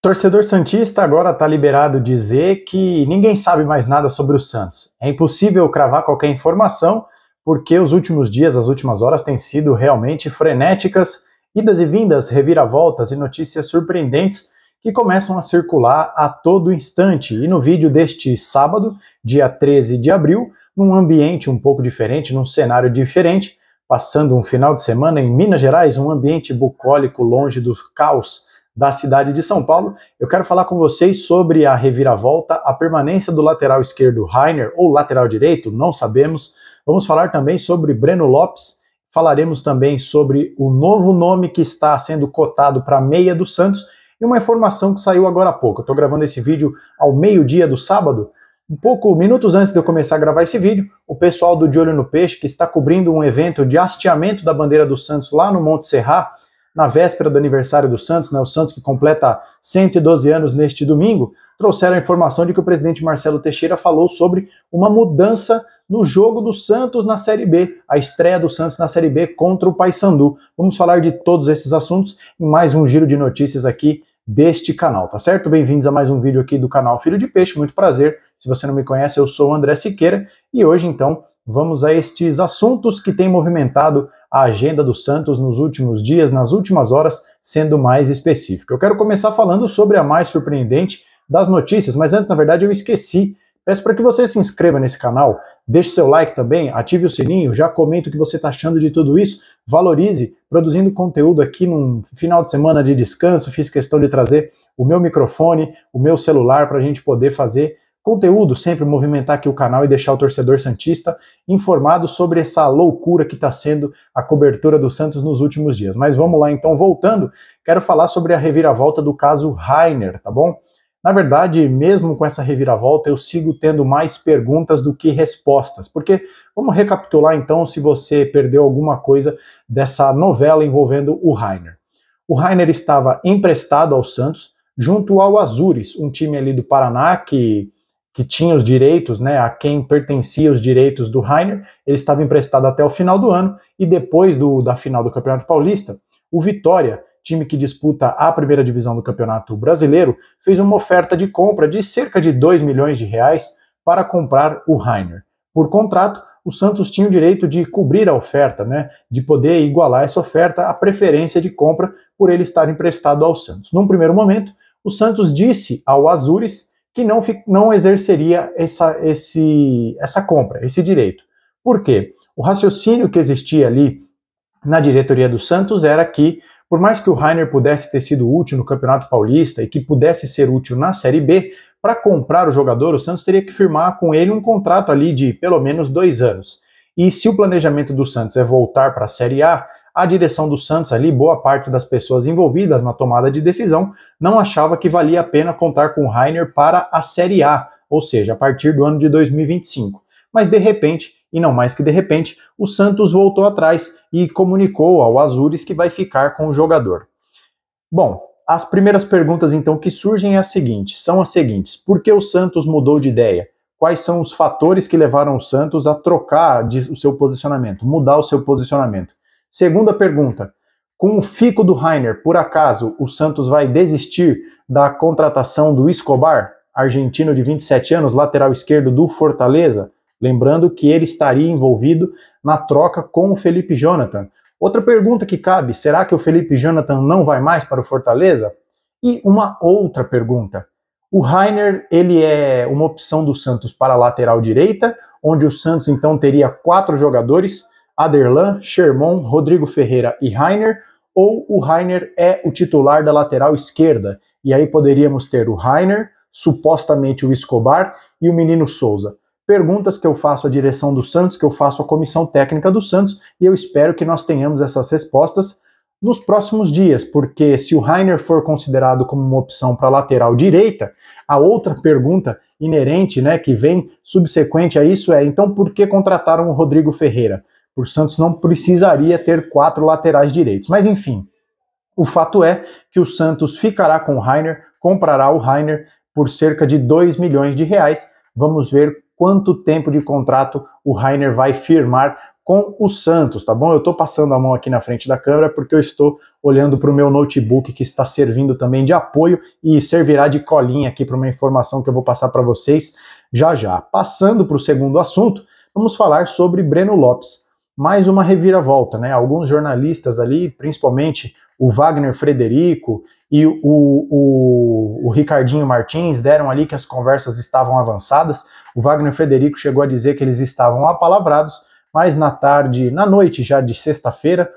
Torcedor santista agora está liberado dizer que ninguém sabe mais nada sobre o Santos. É impossível cravar qualquer informação porque os últimos dias, as últimas horas têm sido realmente frenéticas, idas e vindas, reviravoltas e notícias surpreendentes que começam a circular a todo instante. E no vídeo deste sábado, dia 13 de abril, num ambiente um pouco diferente, num cenário diferente, passando um final de semana em Minas Gerais, um ambiente bucólico longe do caos da cidade de São Paulo, eu quero falar com vocês sobre a reviravolta, a permanência do lateral esquerdo Rainer, ou lateral direito, não sabemos. Vamos falar também sobre Breno Lopes, falaremos também sobre o novo nome que está sendo cotado para a meia do Santos, e uma informação que saiu agora há pouco. Eu estou gravando esse vídeo ao meio-dia do sábado, minutos antes de eu começar a gravar esse vídeo, o pessoal do De Olho no Peixe, que está cobrindo um evento de hasteamento da bandeira do Santos lá no Monte Serra, na véspera do aniversário do Santos, né, o Santos que completa 112 anos neste domingo, trouxeram a informação de que o presidente Marcelo Teixeira falou sobre uma mudança no jogo do Santos na Série B, a estreia do Santos na Série B contra o Paysandu. Vamos falar de todos esses assuntos em mais um giro de notícias aqui deste canal, tá certo? Bem-vindos a mais um vídeo aqui do canal Filho de Peixe, muito prazer. Se você não me conhece, eu sou o André Siqueira e hoje, então, vamos a estes assuntos que têm movimentado a agenda do Santos nos últimos dias, nas últimas horas, sendo mais específico. Eu quero começar falando sobre a mais surpreendente das notícias, mas antes, na verdade, eu esqueci. Peço para que você se inscreva nesse canal, deixe seu like também, ative o sininho, já comenta o que você está achando de tudo isso, valorize produzindo conteúdo aqui num final de semana de descanso. Fiz questão de trazer o meu microfone, o meu celular para a gente poder fazer conteúdo, sempre movimentar aqui o canal e deixar o torcedor santista informado sobre essa loucura que está sendo a cobertura do Santos nos últimos dias. Mas vamos lá então, voltando, quero falar sobre a reviravolta do caso Rainer, tá bom? Na verdade, mesmo com essa reviravolta, eu sigo tendo mais perguntas do que respostas, porque vamos recapitular então se você perdeu alguma coisa dessa novela envolvendo o Rainer. O Rainer estava emprestado ao Santos junto ao Azures, um time ali do Paraná que tinha os direitos, né, a quem pertencia os direitos do Rainer. Ele estava emprestado até o final do ano e depois da final do Campeonato Paulista, o Vitória, time que disputa a primeira divisão do Campeonato Brasileiro, fez uma oferta de compra de cerca de 2 milhões de reais para comprar o Rainer. Por contrato, o Santos tinha o direito de cobrir a oferta, né, de poder igualar essa oferta à preferência de compra por ele estar emprestado ao Santos. Num primeiro momento, o Santos disse ao Azures que não exerceria essa compra, esse direito. Por quê? O raciocínio que existia ali na diretoria do Santos era que, por mais que o Rainer pudesse ter sido útil no Campeonato Paulista e que pudesse ser útil na Série B, para comprar o jogador, o Santos teria que firmar com ele um contrato ali de pelo menos 2 anos. E se o planejamento do Santos é voltar para a Série A direção do Santos ali, boa parte das pessoas envolvidas na tomada de decisão, não achava que valia a pena contar com o Rainer para a Série A, ou seja, a partir do ano de 2025. Mas de repente, e não mais que de repente, o Santos voltou atrás e comunicou ao Azures que vai ficar com o jogador. Bom, as primeiras perguntas então que surgem são as seguintes: por que o Santos mudou de ideia? Quais são os fatores que levaram o Santos a trocar o seu posicionamento, mudar o seu posicionamento? Segunda pergunta: com o fico do Rainer, por acaso o Santos vai desistir da contratação do Escobar, argentino de 27 anos, lateral esquerdo do Fortaleza? Lembrando que ele estaria envolvido na troca com o Felipe Jonathan. Outra pergunta que cabe: será que o Felipe Jonathan não vai mais para o Fortaleza? E uma outra pergunta: o Rainer, ele é uma opção do Santos para a lateral direita, onde o Santos então teria 4 jogadores, Aderlan, Sherman, Rodrigo Ferreira e Rainer, ou o Rainer é o titular da lateral esquerda? E aí poderíamos ter o Rainer, supostamente o Escobar e o Menino Souza. Perguntas que eu faço à direção do Santos, que eu faço à comissão técnica do Santos, e eu espero que nós tenhamos essas respostas nos próximos dias, porque se o Rainer for considerado como uma opção para a lateral direita, a outra pergunta inerente, né, que vem subsequente a isso é: então por que contrataram o Rodrigo Ferreira? O Santos não precisaria ter 4 laterais direitos. Mas enfim, o fato é que o Santos ficará com o Rainer, comprará o Rainer por cerca de 2 milhões de reais. Vamos ver quanto tempo de contrato o Rainer vai firmar com o Santos, tá bom? Eu tô passando a mão aqui na frente da câmera porque eu estou olhando para o meu notebook que está servindo também de apoio e servirá de colinha aqui para uma informação que eu vou passar para vocês já já. Passando para o segundo assunto, vamos falar sobre Breno Lopes. Mais uma reviravolta, né? Alguns jornalistas ali, principalmente o Wagner Frederico e o Ricardinho Martins, deram ali que as conversas estavam avançadas. O Wagner Frederico chegou a dizer que eles estavam apalavrados, mas na noite já de sexta-feira,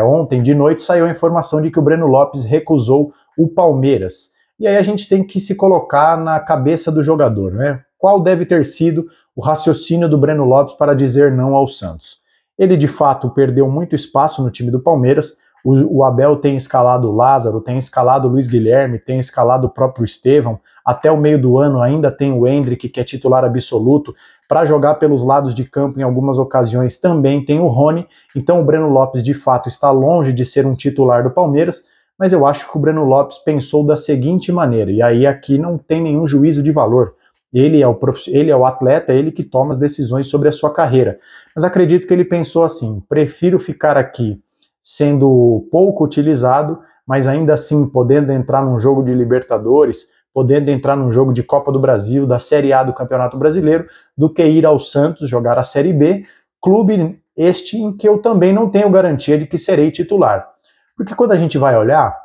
ontem de noite, saiu a informação de que o Breno Lopes recusou o Palmeiras. E aí a gente tem que se colocar na cabeça do jogador, né? Qual deve ter sido o raciocínio do Breno Lopes para dizer não ao Santos? Ele, de fato, perdeu muito espaço no time do Palmeiras. O Abel tem escalado o Lázaro, tem escalado o Luiz Guilherme, tem escalado o próprio Estevão. Até o meio do ano ainda tem o Endrick, que é titular absoluto. Para jogar pelos lados de campo em algumas ocasiões também tem o Rony. Então o Breno Lopes, de fato, está longe de ser um titular do Palmeiras. Mas eu acho que o Breno Lopes pensou da seguinte maneira, e aí aqui não tem nenhum juízo de valor. Ele é o atleta, ele que toma as decisões sobre a sua carreira. Mas acredito que ele pensou assim: prefiro ficar aqui sendo pouco utilizado, mas ainda assim podendo entrar num jogo de Libertadores, podendo entrar num jogo de Copa do Brasil, da Série A do Campeonato Brasileiro, do que ir ao Santos jogar a Série B, clube este em que eu também não tenho garantia de que serei titular. Porque quando a gente vai olhar,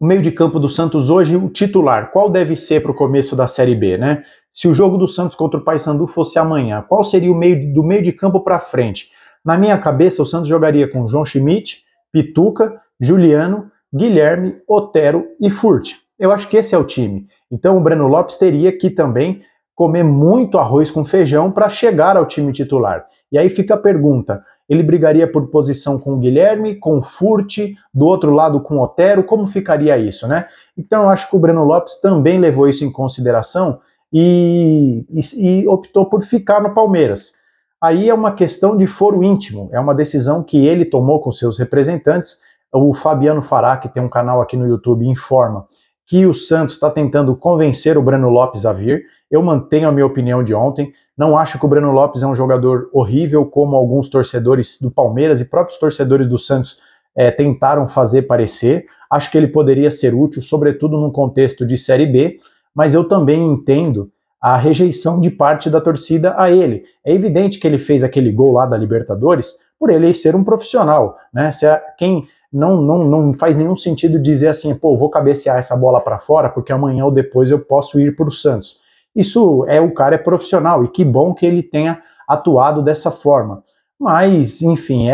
o meio de campo do Santos hoje, o titular, qual deve ser para o começo da Série B, né? Se o jogo do Santos contra o Paysandu fosse amanhã, qual seria o do meio de campo para frente? Na minha cabeça, o Santos jogaria com João Schmidt, Pituca, Juliano, Guilherme, Otero e Furt. Eu acho que esse é o time. Então o Breno Lopes teria que também comer muito arroz com feijão para chegar ao time titular. E aí fica a pergunta: ele brigaria por posição com o Guilherme, com o Furt, do outro lado com o Otero? Como ficaria isso, né? Então eu acho que o Breno Lopes também levou isso em consideração e optou por ficar no Palmeiras. Aí é uma questão de foro íntimo, é uma decisão que ele tomou com seus representantes. O Fabiano Fará, que tem um canal aqui no YouTube, informa que o Santos está tentando convencer o Breno Lopes a vir. Eu mantenho a minha opinião de ontem. Não acho que o Breno Lopes é um jogador horrível, como alguns torcedores do Palmeiras e próprios torcedores do Santos tentaram fazer parecer. Acho que ele poderia ser útil, sobretudo num contexto de Série B, mas eu também entendo a rejeição de parte da torcida a ele. É evidente que ele fez aquele gol lá da Libertadores por ele ser um profissional, né? Quem não faz nenhum sentido dizer assim, pô, vou cabecear essa bola para fora porque amanhã ou depois eu posso ir para o Santos. Isso o cara é profissional e que bom que ele tenha atuado dessa forma. Mas, enfim,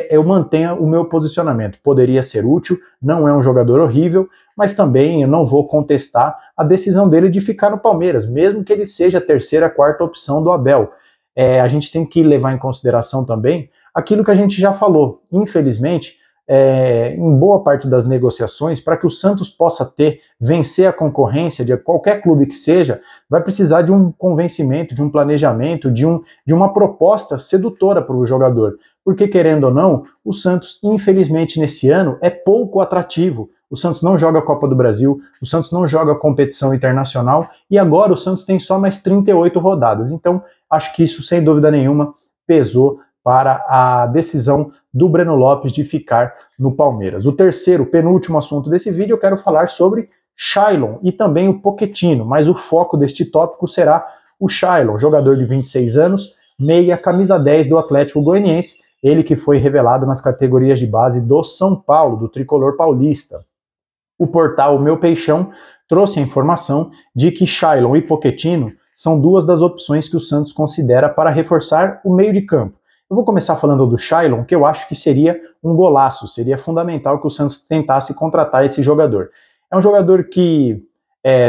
eu mantenho o meu posicionamento. Poderia ser útil, não é um jogador horrível, mas também eu não vou contestar a decisão dele de ficar no Palmeiras, mesmo que ele seja a terceira, a quarta opção do Abel. A gente tem que levar em consideração também aquilo que a gente já falou. Infelizmente, em boa parte das negociações, para que o Santos possa vencer a concorrência de qualquer clube que seja, vai precisar de um convencimento, de um planejamento, de uma proposta sedutora para o jogador. Porque, querendo ou não, o Santos, infelizmente, nesse ano, é pouco atrativo. O Santos não joga a Copa do Brasil, o Santos não joga competição internacional, e agora o Santos tem só mais 38 rodadas. Então, acho que isso, sem dúvida nenhuma, pesou para a decisão do Breno Lopes de ficar no Palmeiras. O terceiro, penúltimo assunto desse vídeo, eu quero falar sobre Shailon e também o Pochettino, mas o foco deste tópico será o Shailon, jogador de 26 anos, meia, camisa 10 do Atlético Goianiense, ele que foi revelado nas categorias de base do São Paulo, do tricolor paulista. O portal Meu Peixão trouxe a informação de que Shailon e Pochettino são duas das opções que o Santos considera para reforçar o meio de campo. Eu vou começar falando do Shailon, que eu acho que seria um golaço, seria fundamental que o Santos tentasse contratar esse jogador. É um jogador que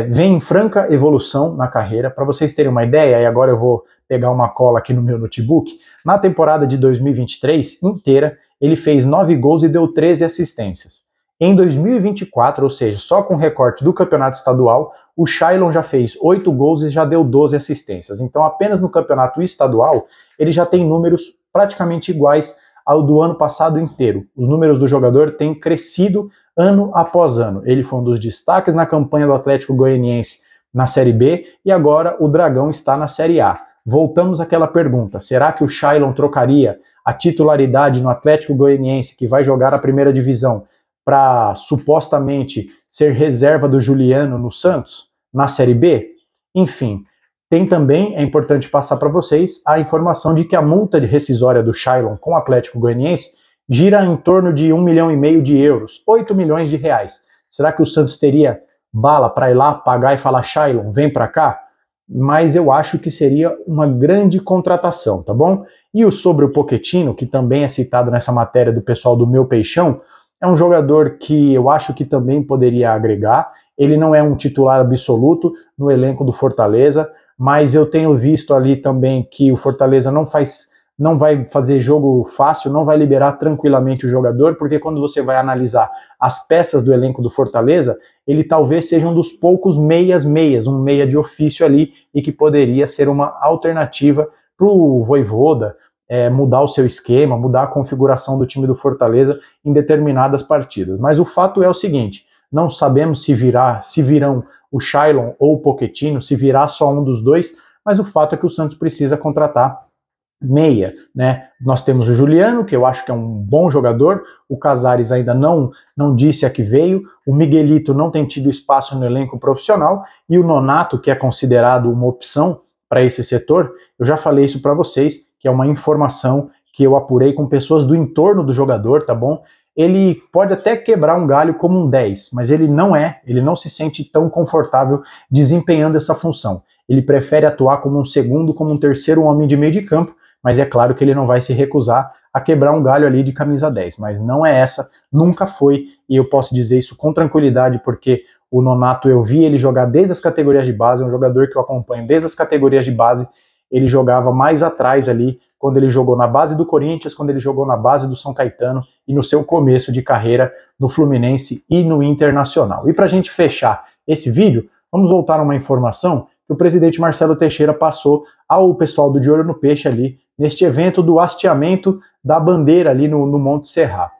vem em franca evolução na carreira. Para vocês terem uma ideia, e agora eu vou pegar uma cola aqui no meu notebook, na temporada de 2023 inteira, ele fez 9 gols e deu 13 assistências. Em 2024, ou seja, só com recorte do campeonato estadual, o Shailon já fez 8 gols e já deu 12 assistências. Então, apenas no campeonato estadual, ele já tem números praticamente iguais ao do ano passado inteiro. Os números do jogador têm crescido ano após ano. Ele foi um dos destaques na campanha do Atlético Goianiense na Série B e agora o Dragão está na Série A. Voltamos àquela pergunta: será que o Shailon trocaria a titularidade no Atlético Goianiense, que vai jogar a primeira divisão, para supostamente ser reserva do Juliano no Santos, na Série B? Enfim, tem também, é importante passar para vocês, a informação de que a multa rescisória do Shailon com o Atlético Goianiense gira em torno de 1,5 milhão de euros, 8 milhões de reais. Será que o Santos teria bala para ir lá pagar e falar, Shailon, vem para cá? Mas eu acho que seria uma grande contratação, tá bom? E sobre o Pochettino, que também é citado nessa matéria do pessoal do Meu Peixão, é um jogador que eu acho que também poderia agregar. Ele não é um titular absoluto no elenco do Fortaleza, mas eu tenho visto ali também que o Fortaleza não vai fazer jogo fácil, não vai liberar tranquilamente o jogador, porque quando você vai analisar as peças do elenco do Fortaleza, ele talvez seja um dos poucos meias, um meia de ofício ali, e que poderia ser uma alternativa para o Vojvoda mudar o seu esquema, mudar a configuração do time do Fortaleza em determinadas partidas. Mas o fato é o seguinte, não sabemos se virão o Shailon ou o Pochettino, se virá só um dos dois, mas o fato é que o Santos precisa contratar meia, né? Nós temos o Juliano, que eu acho que é um bom jogador, o Casares ainda não disse a que veio, o Miguelito não tem tido espaço no elenco profissional, e o Nonato, que é considerado uma opção para esse setor, eu já falei isso para vocês, que é uma informação que eu apurei com pessoas do entorno do jogador, tá bom? Ele pode até quebrar um galho como um 10, mas ele não se sente tão confortável desempenhando essa função. Ele prefere atuar como um segundo, como um terceiro homem de meio de campo, mas é claro que ele não vai se recusar a quebrar um galho ali de camisa 10, mas não é essa, nunca foi, e eu posso dizer isso com tranquilidade, porque o Nonato eu vi ele jogar desde as categorias de base, é um jogador que eu acompanho desde as categorias de base, ele jogava mais atrás ali, quando ele jogou na base do Corinthians, quando ele jogou na base do São Caetano e no seu começo de carreira no Fluminense e no Internacional. E para a gente fechar esse vídeo, vamos voltar a uma informação que o presidente Marcelo Teixeira passou ao pessoal do De Olho no Peixe ali, neste evento do hasteamento da bandeira ali no Monte Serra.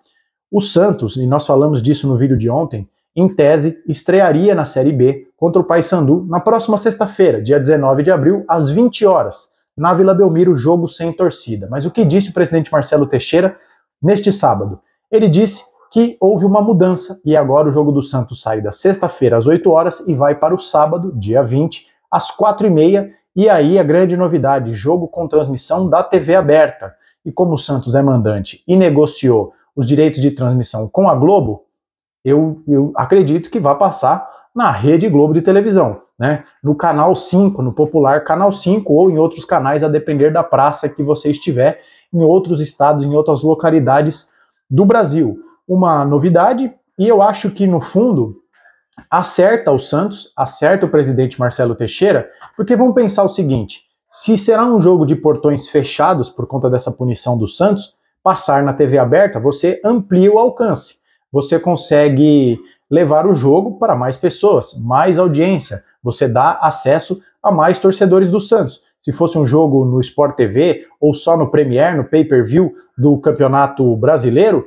O Santos, e nós falamos disso no vídeo de ontem, em tese, estrearia na Série B contra o Paysandu na próxima sexta-feira, dia 19 de abril, às 20 horas, na Vila Belmiro, jogo sem torcida. Mas o que disse o presidente Marcelo Teixeira neste sábado? Ele disse que houve uma mudança e agora o jogo do Santos sai da sexta-feira às 8 horas e vai para o sábado, dia 20, às 4h30, e aí a grande novidade, jogo com transmissão da TV aberta. E como o Santos é mandante e negociou os direitos de transmissão com a Globo, eu acredito que vai passar na Rede Globo de televisão, né? No canal 5, no popular canal 5, ou em outros canais, a depender da praça que você estiver, em outros estados, em outras localidades do Brasil. Uma novidade, e eu acho que no fundo acerta o Santos, acerta o presidente Marcelo Teixeira, porque vamos pensar o seguinte, se será um jogo de portões fechados por conta dessa punição do Santos, passar na TV aberta, você amplia o alcance, você consegue levar o jogo para mais pessoas, mais audiência, você dá acesso a mais torcedores do Santos. Se fosse um jogo no Sport TV ou só no Premier, no pay-per-view do Campeonato Brasileiro,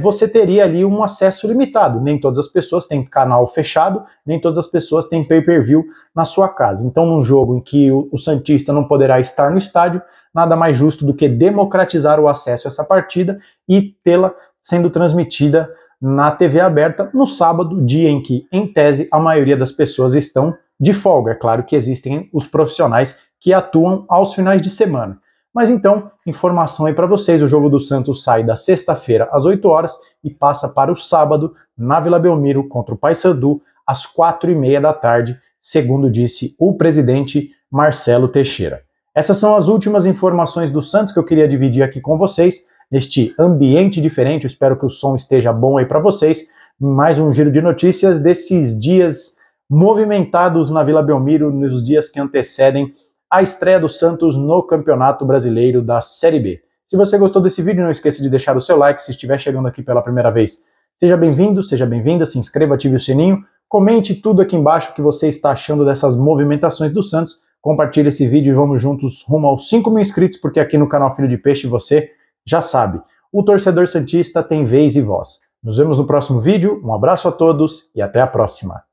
você teria ali um acesso limitado. Nem todas as pessoas têm canal fechado, nem todas as pessoas têm pay-per-view na sua casa. Então, num jogo em que o santista não poderá estar no estádio, nada mais justo do que democratizar o acesso a essa partida e tê-la sendo transmitida na TV aberta no sábado, dia em que, em tese, a maioria das pessoas estão de folga. É claro que existem os profissionais que atuam aos finais de semana. Mas então, informação aí para vocês, o jogo do Santos sai da sexta-feira às 8 horas e passa para o sábado na Vila Belmiro contra o Paysandu às 4h30 da tarde, segundo disse o presidente Marcelo Teixeira. Essas são as últimas informações do Santos que eu queria dividir aqui com vocês, neste ambiente diferente. Eu espero que o som esteja bom aí para vocês, em mais um giro de notícias desses dias movimentados na Vila Belmiro, nos dias que antecedem a estreia do Santos no Campeonato Brasileiro da Série B. Se você gostou desse vídeo, não esqueça de deixar o seu like. Se estiver chegando aqui pela primeira vez, seja bem-vindo, seja bem-vinda, se inscreva, ative o sininho, comente tudo aqui embaixo o que você está achando dessas movimentações do Santos, compartilhe esse vídeo e vamos juntos rumo aos 5.000 inscritos, porque aqui no canal Filho de Peixe você já sabe, o torcedor santista tem vez e voz. Nos vemos no próximo vídeo, um abraço a todos e até a próxima.